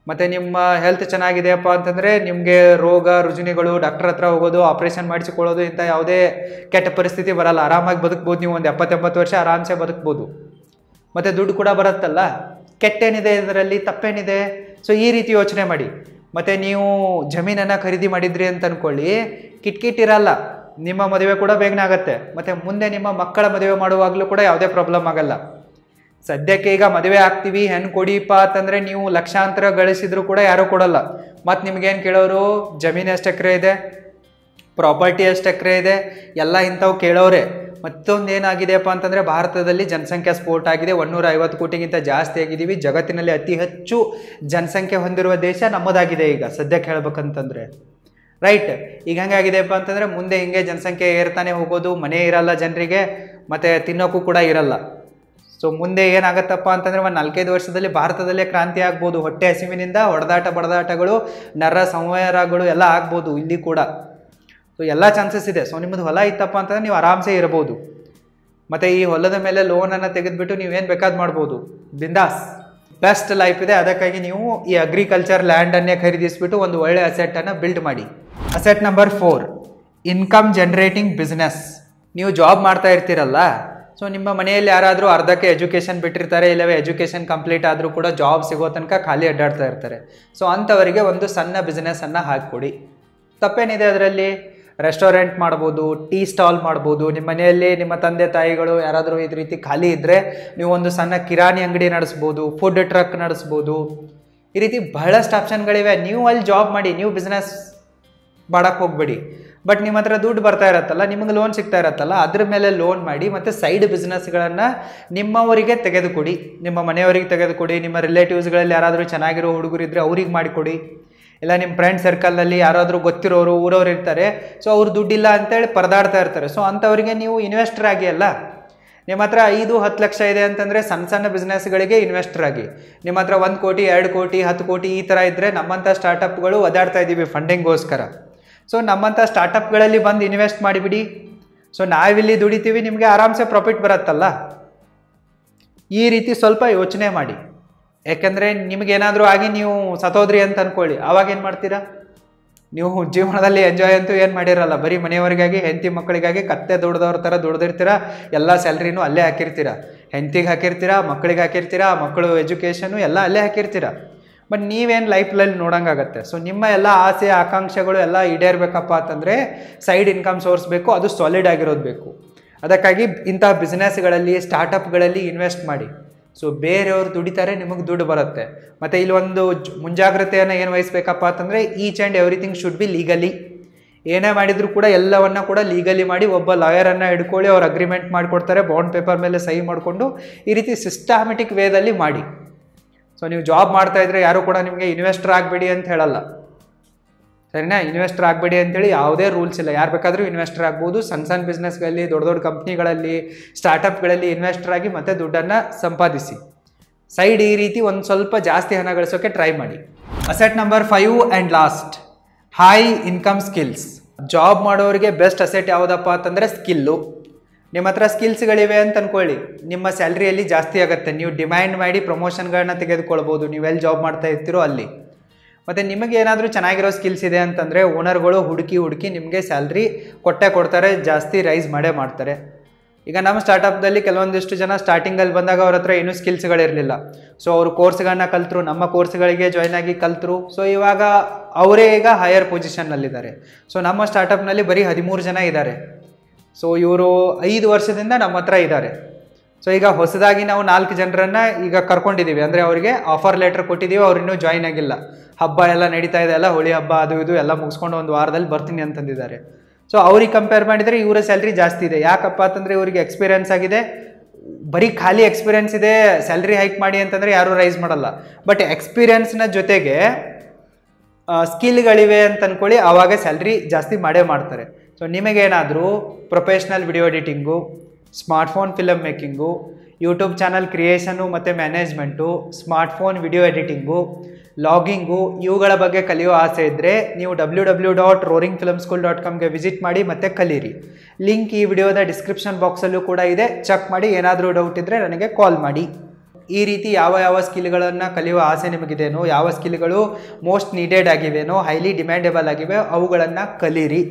ಮತ್ತು ನಿಮ್ಮ ಹೆಲ್ತ್ ಚೆನ್ನಾಗಿದೆಯಪ್ಪ ಅಂತಂದರೆ ನಿಮಗೆ ರೋಗ ರುಜಿನಗಳು, ಡಾಕ್ಟರ್ ಹತ್ರ ಹೋಗೋದು, ಆಪ್ರೇಷನ್ ಮಾಡಿಸಿಕೊಳ್ಳೋದು ಇಂಥ ಯಾವುದೇ ಕೆಟ್ಟ ಪರಿಸ್ಥಿತಿ ಬರಲ್ಲ. ಆರಾಮಾಗಿ ಬದುಕ್ಬೋದು. ನೀವು ಒಂದು 70-80 ವರ್ಷ ಆರಾಮ್ಸೆ ಬದುಕ್ಬೋದು. ಮತ್ತು ದುಡ್ಡು ಕೂಡ ಬರುತ್ತಲ್ಲ, ಕೆಟ್ಟೇನಿದೆ ಇದರಲ್ಲಿ, ತಪ್ಪೇನಿದೆ? ಸೊ ಈ ರೀತಿ ಯೋಚನೆ ಮಾಡಿ. ಮತ್ತು ನೀವು ಜಮೀನನ್ನು ಖರೀದಿ ಮಾಡಿದ್ರಿ ಅಂತ ಅಂದ್ಕೊಳ್ಳಿ, ಕಿಟ್ಕಿಟ್ ಇರಲ್ಲ, ನಿಮ್ಮ ಮದುವೆ ಕೂಡ ಬೇಗನೆ ಆಗುತ್ತೆ. ಮತ್ತು ಮುಂದೆ ನಿಮ್ಮ ಮಕ್ಕಳ ಮದುವೆ ಮಾಡುವಾಗಲೂ ಕೂಡ ಯಾವುದೇ ಪ್ರಾಬ್ಲಮ್ ಆಗಲ್ಲ. ಸದ್ಯಕ್ಕೆ ಈಗ ಮದುವೆ ಆಗ್ತೀವಿ, ಹೆಣ್ಣು ಕೊಡಿಪ್ಪ ಅಂತಂದರೆ ನೀವು ಲಕ್ಷಾಂತರ ಗಳಿಸಿದ್ರು ಕೂಡ ಯಾರೂ ಕೊಡಲ್ಲ. ಮತ್ತು ನಿಮ್ಗೇನು ಕೇಳೋರು, ಜಮೀನು ಎಷ್ಟು ಎಕರೆ ಇದೆ, ಪ್ರಾಪರ್ಟಿ ಎಷ್ಟು ಎಕರೆ ಇದೆ, ಎಲ್ಲ ಇಂಥವು ಕೇಳೋರೆ. ಮತ್ತೊಂದು ಏನಾಗಿದೆಯಪ್ಪ ಅಂತಂದರೆ ಭಾರತದಲ್ಲಿ ಜನಸಂಖ್ಯಾ ಸ್ಫೋಟ ಆಗಿದೆ. 150 ಕೋಟಿಗಿಂತ ಜಾಸ್ತಿ ಆಗಿದ್ದೀವಿ. ಜಗತ್ತಿನಲ್ಲಿ ಅತಿ ಹೆಚ್ಚು ಜನಸಂಖ್ಯೆ ಹೊಂದಿರುವ ದೇಶ ನಮ್ಮದಾಗಿದೆ ಈಗ ಸದ್ಯಕ್ಕೆ ಹೇಳ್ಬೇಕಂತಂದರೆ, ರೈಟ್? ಈಗ ಹೆಂಗಾಗಿದೆಯಪ್ಪ ಅಂತಂದರೆ ಮುಂದೆ ಹಿಂಗೆ ಜನಸಂಖ್ಯೆ ಏರ್ತಾನೆ ಹೋಗೋದು, ಮನೆ ಇರಲ್ಲ ಜನರಿಗೆ, ಮತ್ತು ತಿನ್ನೋಕ್ಕೂ ಕೂಡ ಇರಲ್ಲ. ಸೊ ಮುಂದೆ ಏನಾಗತ್ತಪ್ಪ ಅಂತಂದರೆ ಒಂದು 4-5 ವರ್ಷದಲ್ಲಿ ಭಾರತದಲ್ಲೇ ಕ್ರಾಂತಿ ಆಗ್ಬೋದು. ಹೊಟ್ಟೆ ಹಸಿವಿನಿಂದ ಹೊಡೆದಾಟ ಬಡದಾಟಗಳು, ನರ ಸಂವಹರಗಳು ಎಲ್ಲ ಆಗ್ಬೋದು ಇಲ್ಲಿ ಕೂಡ. ಸೊ ಎಲ್ಲ ಚಾನ್ಸಸ್ ಇದೆ. ಸೊ ನಿಮ್ಮದು ಹೊಲ ಇತ್ತಪ್ಪ ಅಂತಂದರೆ ನೀವು ಆರಾಮ್ಸೆ ಇರ್ಬೋದು. ಮತ್ತು ಈ ಹೊಲದ ಮೇಲೆ ಲೋನನ್ನು ತೆಗೆದುಬಿಟ್ಟು ನೀವೇನು ಬೇಕಾದ್ ಮಾಡ್ಬೋದು, ಬಿಂದಾಸ್, ಬೆಸ್ಟ್ ಲೈಫ್ ಇದೆ. ಅದಕ್ಕಾಗಿ ನೀವು ಈ ಅಗ್ರಿಕಲ್ಚರ್ ಲ್ಯಾಂಡನ್ನೇ ಖರೀದಿಸಿಬಿಟ್ಟು ಒಂದು ಒಳ್ಳೆ ಅಸೆಟನ್ನು ಬಿಲ್ಡ್ ಮಾಡಿ. Asset number 4, income generating business. ನೀವು ಜಾಬ್ ಮಾಡ್ತಾ ಇರ್ತೀರಲ್ಲ, ಸೊ ನಿಮ್ಮ ಮನೆಯಲ್ಲಿ ಯಾರಾದರೂ ಅರ್ಧಕ್ಕೆ ಎಜುಕೇಷನ್ ಬಿಟ್ಟಿರ್ತಾರೆ, ಇಲ್ಲವೇ ಎಜುಕೇಷನ್ ಕಂಪ್ಲೀಟ್ ಆದರೂ ಕೂಡ ಜಾಬ್ ಸಿಗೋ ತನಕ ಖಾಲಿ ಅಡ್ಡಾಡ್ತಾ ಇರ್ತಾರೆ. ಸೊ ಅಂಥವರಿಗೆ ಒಂದು ಸಣ್ಣ ಬಿಸ್ನೆಸ್ಸನ್ನು ಹಾಕಿಕೊಡಿ. ತಪ್ಪೇನಿದೆ ಅದರಲ್ಲಿ? ರೆಸ್ಟೋರೆಂಟ್ ಮಾಡ್ಬೋದು, ಟೀ ಸ್ಟಾಲ್ ಮಾಡ್ಬೋದು. ನಿಮ್ಮ ಮನೆಯಲ್ಲಿ ನಿಮ್ಮ ತಂದೆ ತಾಯಿಗಳು ಯಾರಾದರೂ ಇದು ರೀತಿ ಖಾಲಿ ಇದ್ದರೆ ನೀವು ಒಂದು ಸಣ್ಣ ಕಿರಾಣಿ ಅಂಗಡಿ ನಡೆಸ್ಬೋದು, ಫುಡ್ ಟ್ರಕ್ ನಡೆಸ್ಬೋದು. ಈ ರೀತಿ ಬಹಳಷ್ಟು ಆಪ್ಷನ್ಗಳಿವೆ. ನೀವು ಅಲ್ಲಿ ಜಾಬ್ ಮಾಡಿ, ನೀವು ಬಿಸ್ನೆಸ್ ಮಾಡೋಕ್ಕೆ ಹೋಗ್ಬೇಡಿ. ಬಟ್ ನಿಮ್ಮ ಹತ್ರ ದುಡ್ಡು ಬರ್ತಾ ಇರತ್ತಲ್ಲ, ನಿಮಗೆ ಲೋನ್ ಸಿಗ್ತಾ ಇರತ್ತಲ್ಲ, ಅದ್ರ ಮೇಲೆ ಲೋನ್ ಮಾಡಿ ಮತ್ತು ಸೈಡ್ ಬಿಸ್ನೆಸ್ಗಳನ್ನು ನಿಮ್ಮವರಿಗೆ ತೆಗೆದುಕೊಡಿ, ನಿಮ್ಮ ಮನೆಯವರಿಗೆ ತೆಗೆದುಕೊಡಿ. ನಿಮ್ಮ ರಿಲೇಟಿವ್ಸ್ಗಳಲ್ಲಿ ಯಾರಾದರೂ ಚೆನ್ನಾಗಿರೋ ಹುಡುಗರಿದ್ದರೆ ಅವ್ರಿಗೆ ಮಾಡಿಕೊಡಿ. ಇಲ್ಲ ನಿಮ್ಮ ಫ್ರೆಂಡ್ ಸರ್ಕಲ್ನಲ್ಲಿ ಯಾರಾದರೂ ಗೊತ್ತಿರೋರು ಊರವ್ರು ಇರ್ತಾರೆ, ಸೊ ಅವ್ರು ದುಡ್ಡಿಲ್ಲ ಅಂತೇಳಿ ಪರದಾಡ್ತಾ ಇರ್ತಾರೆ. ಸೊ ಅಂಥವ್ರಿಗೆ ನೀವು ಇನ್ವೆಸ್ಟರ್ ಆಗಿ ಅಲ್ಲ. ನಿಮ್ಮ ಹತ್ರ 5-10 ಲಕ್ಷ ಇದೆ ಅಂತಂದರೆ ಸಣ್ಣ ಸಣ್ಣ ಬಿಸ್ನೆಸ್ಗಳಿಗೆ ಇನ್ವೆಸ್ಟರ್ ಆಗಿ. ನಿಮ್ಮ ಹತ್ರ 1 ಕೋಟಿ 2 ಕೋಟಿ 10 ಕೋಟಿ ಈ ಥರ ಇದ್ದರೆ ನಮ್ಮಂಥ ಸ್ಟಾರ್ಟಪ್ಗಳು ಒದಾಡ್ತಾ ಇದ್ದೀವಿ ಫಂಡಿಂಗ್ಗೋಸ್ಕರ. ಸೊ ನಮ್ಮಂಥ ಸ್ಟಾರ್ಟಪ್ಗಳಲ್ಲಿ ಬಂದು ಇನ್ವೆಸ್ಟ್ ಮಾಡಿಬಿಡಿ. ಸೊ ನಾವಿಲ್ಲಿ ದುಡಿತೀವಿ, ನಿಮಗೆ ಆರಾಮ್ಸೆ ಪ್ರಾಫಿಟ್ ಬರುತ್ತಲ್ಲ. ಈ ರೀತಿ ಸ್ವಲ್ಪ ಯೋಚನೆ ಮಾಡಿ. ಯಾಕೆಂದರೆ ನಿಮಗೇನಾದರೂ ಆಗಿ ನೀವು ಸತ್ತೋದ್ರಿ ಅಂತ ಅಂದ್ಕೊಳ್ಳಿ, ಆವಾಗೇನು ಮಾಡ್ತೀರಾ? ನೀವು ಜೀವನದಲ್ಲಿ ಎಂಜಾಯ್ ಅಂತೂ ಏನು ಮಾಡಿರಲ್ಲ. ಬರೀ ಮನೆಯವರಿಗಾಗಿ, ಹೆಂಡತಿ ಮಕ್ಕಳಿಗಾಗಿ ಕತ್ತೆ ದುಡ್ದವ್ರ ಥರ ದುಡ್ದಿರ್ತೀರ. ಎಲ್ಲ ಸ್ಯಾಲ್ರಿನೂ ಅಲ್ಲೇ ಹಾಕಿರ್ತೀರ, ಹೆಂಡತಿಗೆ ಹಾಕಿರ್ತೀರ, ಮಕ್ಕಳಿಗೆ ಹಾಕಿರ್ತೀರ, ಮಕ್ಕಳು ಎಜುಕೇಷನು ಎಲ್ಲ ಅಲ್ಲೇ ಹಾಕಿರ್ತೀರ. ಬಟ್ ನೀವೇನು ಲೈಫ್ನಲ್ಲಿ ನೋಡೋಂಗಾಗತ್ತೆ. ಸೊ ನಿಮ್ಮ ಎಲ್ಲ ಆಸೆ ಆಕಾಂಕ್ಷೆಗಳು ಎಲ್ಲ ಈಡೇರಬೇಕಪ್ಪ ಅಂತಂದರೆ ಸೈಡ್ ಇನ್ಕಮ್ ಸೋರ್ಸ್ ಬೇಕು, ಅದು ಸಾಲಿಡ್ ಆಗಿರೋದು ಬೇಕು. ಅದಕ್ಕಾಗಿ ಇಂಥ ಬಿಸ್ನೆಸ್ಗಳಲ್ಲಿ, ಸ್ಟಾರ್ಟಪ್ಗಳಲ್ಲಿ ಇನ್ವೆಸ್ಟ್ ಮಾಡಿ. ಸೊ ಬೇರೆಯವರು ದುಡಿತಾರೆ, ನಿಮಗೆ ದುಡ್ಡು ಬರುತ್ತೆ. ಮತ್ತು ಇಲ್ಲಿ ಒಂದು ಮುಂಜಾಗ್ರತೆಯನ್ನು ಏನು ವಹಿಸ್ಬೇಕಪ್ಪ ಅಂತಂದರೆ each and everything should be legally. ಏನೇ ಮಾಡಿದರೂ ಕೂಡ ಎಲ್ಲವನ್ನ ಕೂಡ ಲೀಗಲಿ ಮಾಡಿ. ಒಬ್ಬ ಲಾಯರನ್ನು ಹಿಡ್ಕೊಳ್ಳಿ, ಅವ್ರು ಅಗ್ರಿಮೆಂಟ್ ಮಾಡಿಕೊಡ್ತಾರೆ, ಬಾಂಡ್ ಪೇಪರ್ ಮೇಲೆ ಸಹಿ ಮಾಡಿಕೊಂಡು ಈ ರೀತಿ ಸಿಸ್ಟಮೆಟಿಕ್ ವೇದಲ್ಲಿ ಮಾಡಿ. ಸೊ ನೀವು ಜಾಬ್ ಮಾಡ್ತಾ ಇದ್ರೆ ಯಾರು ಕೂಡ ನಿಮಗೆ ಇನ್ವೆಸ್ಟರ್ ಆಗಬೇಡಿ ಅಂತ ಹೇಳಲ್ಲ, ಸರಿನಾ? ಇನ್ವೆಸ್ಟರ್ ಆಗಬೇಡಿ ಅಂತೇಳಿ ಯಾವುದೇ ರೂಲ್ಸ್ ಇಲ್ಲ. ಯಾರು ಬೇಕಾದರೂ ಇನ್ವೆಸ್ಟರ್ ಆಗ್ಬೋದು. ಸಣ್ಣ ಸಣ್ಣ ಬಿಸ್ನೆಸ್ಗಳಲ್ಲಿ, ದೊಡ್ಡ ದೊಡ್ಡ ಕಂಪ್ನಿಗಳಲ್ಲಿ, ಸ್ಟಾರ್ಟಪ್ಗಳಲ್ಲಿ ಇನ್ವೆಸ್ಟರ್ ಆಗಿ ಮತ್ತೆ ದುಡ್ಡನ್ನು ಸಂಪಾದಿಸಿ. ಸೈಡ್ ಈ ರೀತಿ ಒಂದು ಸ್ವಲ್ಪ ಜಾಸ್ತಿ ಹಣ ಗಳಿಸೋಕ್ಕೆ ಟ್ರೈ ಮಾಡಿ. Asset number 5 and last, high income skills. Job ಮಾಡೋರಿಗೆ ಬೆಸ್ಟ್ ಅಸೆಟ್ ಯಾವುದಪ್ಪ ಅಂತಂದರೆ ಸ್ಕಿಲ್ಲು. ನಿಮ್ಮ ಹತ್ರ ಸ್ಕಿಲ್ಸ್ಗಳಿವೆ ಅಂತ ಅಂದ್ಕೊಳ್ಳಿ, ನಿಮ್ಮ ಸ್ಯಾಲ್ರಿಯಲ್ಲಿ ಜಾಸ್ತಿ ಆಗುತ್ತೆ. ನೀವು ಡಿಮ್ಯಾಂಡ್ ಮಾಡಿ ಪ್ರಮೋಷನ್ಗಳನ್ನ ತೆಗೆದುಕೊಳ್ಬೋದು ನೀವೆಲ್ಲಿ ಜಾಬ್ ಮಾಡ್ತಾ ಇರ್ತೀರೋ ಅಲ್ಲಿ. ಮತ್ತು ನಿಮಗೆ ಏನಾದರೂ ಚೆನ್ನಾಗಿರೋ ಸ್ಕಿಲ್ಸ್ ಇದೆ ಅಂತಂದರೆ ಓನರ್ಗಳು ಹುಡುಕಿ ನಿಮಗೆ ಸ್ಯಾಲ್ರಿ ಕೊಡ್ತಾರೆ, ಜಾಸ್ತಿ ರೈಸ್ ಮಾಡೇ ಮಾಡ್ತಾರೆ. ಈಗ ನಮ್ಮ ಸ್ಟಾರ್ಟಪ್ದಲ್ಲಿ ಕೆಲವೊಂದಿಷ್ಟು ಜನ ಸ್ಟಾರ್ಟಿಂಗಲ್ಲಿ ಬಂದಾಗ ಅವ್ರ ಹತ್ರ ಏನೂ ಸ್ಕಿಲ್ಸ್ಗಳಿರಲಿಲ್ಲ. ಸೊ ಅವರು ಕೋರ್ಸ್ಗಳನ್ನ ಕಲಿತರು, ನಮ್ಮ ಕೋರ್ಸ್ಗಳಿಗೆ ಜಾಯ್ನ್ ಆಗಿ ಕಲಿತರು. ಸೊ ಇವಾಗ ಅವರೇ ಈಗ ಹೈಯರ್ ಪೊಸಿಷನ್ನಲ್ಲಿದ್ದಾರೆ. ಸೊ ನಮ್ಮ ಸ್ಟಾರ್ಟಪ್ನಲ್ಲಿ ಬರೀ 13 ಜನ ಇದ್ದಾರೆ. ಸೊ ಇವರು 5 ವರ್ಷದಿಂದ ನಮ್ಮ ಹತ್ರ ಇದ್ದಾರೆ. ಸೊ ಈಗ ಹೊಸದಾಗಿ ನಾವು 4 ಜನರನ್ನು ಈಗ ಕರ್ಕೊಂಡಿದ್ದೀವಿ. ಅಂದರೆ ಅವರಿಗೆ ಆಫರ್ ಲೆಟರ್ ಕೊಟ್ಟಿದ್ದೀವಿ, ಅವ್ರು ಇನ್ನೂ ಜಾಯ್ನ್ ಆಗಿಲ್ಲ. ಹಬ್ಬ ಎಲ್ಲ ನಡೀತಾ ಇದೆ ಅಲ್ಲ, ಹೋಳಿ ಹಬ್ಬ ಅದು ಇದು ಎಲ್ಲ ಮುಗಿಸ್ಕೊಂಡು 1 ವಾರದಲ್ಲಿ ಬರ್ತೀನಿ ಅಂತಂದಿದ್ದಾರೆ. ಸೊ ಅವ್ರಿಗೆ ಕಂಪೇರ್ ಮಾಡಿದರೆ ಇವರ ಸ್ಯಾಲ್ರಿ ಜಾಸ್ತಿ ಇದೆ. ಯಾಕಪ್ಪ ಅಂತಂದರೆ ಇವರಿಗೆ ಎಕ್ಸ್ಪೀರಿಯನ್ಸ್ ಆಗಿದೆ. ಬರೀ ಖಾಲಿ ಎಕ್ಸ್ಪೀರಿಯನ್ಸ್ ಇದೆ, ಸ್ಯಾಲ್ರಿ ಹೈಕ್ ಮಾಡಿ ಅಂತಂದರೆ ಯಾರೂ ರೈಸ್ ಮಾಡಲ್ಲ. ಬಟ್ ಎಕ್ಸ್ಪೀರಿಯನ್ಸ್ನ ಜೊತೆಗೆ ಸ್ಕಿಲ್ಗಳಿವೆ ಅಂತ ಅಂದ್ಕೊಳ್ಳಿ, ಆವಾಗ ಸ್ಯಾಲ್ರಿ ಜಾಸ್ತಿ ಮಾಡೇ ಮಾಡ್ತಾರೆ. ಸೊ ನಿಮಗೇನಾದರೂ professional video editing, smartphone film making, YouTube channel creation ಮತ್ತು management, smartphone video editing, vlogging ಇವುಗಳ ಬಗ್ಗೆ ಕಲಿಯೋ ಆಸೆ ಇದ್ದರೆ ನೀವು www.roaringfilmschool.comಗೆ ವಿಸಿಟ್ ಮಾಡಿ ಮತ್ತು ಕಲೀರಿ. ಲಿಂಕ್ ಈ ವಿಡಿಯೋದ ಡಿಸ್ಕ್ರಿಪ್ಷನ್ ಬಾಕ್ಸಲ್ಲೂ ಕೂಡ ಇದೆ, ಚೆಕ್ ಮಾಡಿ. ಏನಾದರೂ ಡೌಟ್ ಇದ್ದರೆ ನನಗೆ ಕಾಲ್ ಮಾಡಿ. ಈ ರೀತಿ ಯಾವ ಸ್ಕಿಲ್ಗಳನ್ನು ಕಲಿಯುವ ಆಸೆ ನಿಮಗಿದೇನೋ, ಯಾವ ಸ್ಕಿಲ್ಗಳು ಮೋಸ್ಟ್ ನೀಡೆಡ್ ಆಗಿವೆನೋ, ಹೈಲಿ ಡಿಮ್ಯಾಂಡೇಬಲ್ ಆಗಿವೆ, ಅವುಗಳನ್ನು ಕಲೀರಿ.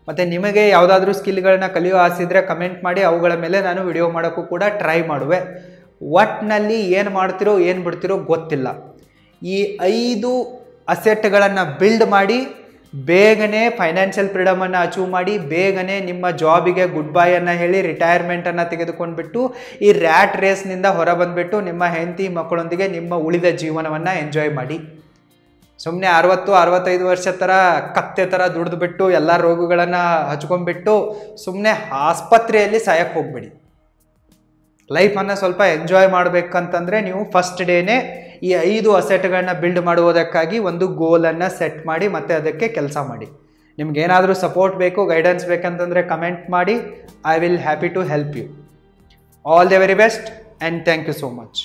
ಮತ್ತು ನಿಮಗೆ ಯಾವುದಾದ್ರೂ ಸ್ಕಿಲ್ಗಳನ್ನ ಕಲಿಯೋ ಆಸೆ ಇದ್ದರೆ ಕಮೆಂಟ್ ಮಾಡಿ, ಅವುಗಳ ಮೇಲೆ ನಾನು ವಿಡಿಯೋ ಮಾಡೋಕ್ಕೂ ಕೂಡ ಟ್ರೈ ಮಾಡುವೆ. ಒಟ್ಟಿನಲ್ಲಿ ಏನು ಮಾಡ್ತಿರೋ ಏನು ಬಿಡ್ತಿರೋ ಗೊತ್ತಿಲ್ಲ. ಈ 5 ಅಸೆಟ್ಗಳನ್ನು ಬಿಲ್ಡ್ ಮಾಡಿ ಬೇಗನೆ ಫೈನಾನ್ಷಿಯಲ್ ಫ್ರೀಡಮನ್ನು ಅಚೀವ್ ಮಾಡಿ, ಬೇಗನೆ ನಿಮ್ಮ ಜಾಬಿಗೆ ಗುಡ್ ಬಾಯನ್ನು ಹೇಳಿ ರಿಟೈರ್ಮೆಂಟನ್ನು ತೆಗೆದುಕೊಂಡ್ಬಿಟ್ಟು ಈ ರ್ಯಾಟ್ ರೇಸ್ನಿಂದ ಹೊರ ಬಂದುಬಿಟ್ಟು ನಿಮ್ಮ ಹೆಂಡತಿ ಮಕ್ಕಳೊಂದಿಗೆ ನಿಮ್ಮ ಉಳಿದ ಜೀವನವನ್ನು ಎಂಜಾಯ್ ಮಾಡಿ. ಸುಮ್ಮನೆ 60-65 ವರ್ಷ ಥರ ಕತ್ತೆ ಥರ ದುಡಿದ್ಬಿಟ್ಟು ಎಲ್ಲ ರೋಗಗಳನ್ನು ಹಚ್ಕೊಂಡ್ಬಿಟ್ಟು ಸುಮ್ಮನೆ ಆಸ್ಪತ್ರೆಯಲ್ಲಿ ಸಾಯಕ್ಕೆ ಹೋಗ್ಬೇಡಿ. ಲೈಫನ್ನು ಸ್ವಲ್ಪ ಎಂಜಾಯ್ ಮಾಡಬೇಕಂತಂದರೆ ನೀವು ಫಸ್ಟ್ ಡೇನೇ ಈ 5 ಅಸೆಟ್ಗಳನ್ನ ಬಿಲ್ಡ್ ಮಾಡುವುದಕ್ಕಾಗಿ ಒಂದು ಗೋಲನ್ನು ಸೆಟ್ ಮಾಡಿ ಮತ್ತು ಅದಕ್ಕೆ ಕೆಲಸ ಮಾಡಿ. ನಿಮ್ಗೇನಾದರೂ ಸಪೋರ್ಟ್ ಬೇಕು, ಗೈಡೆನ್ಸ್ ಬೇಕಂತಂದರೆ ಕಮೆಂಟ್ ಮಾಡಿ. I will happy to help you. All the very best and thank you so much.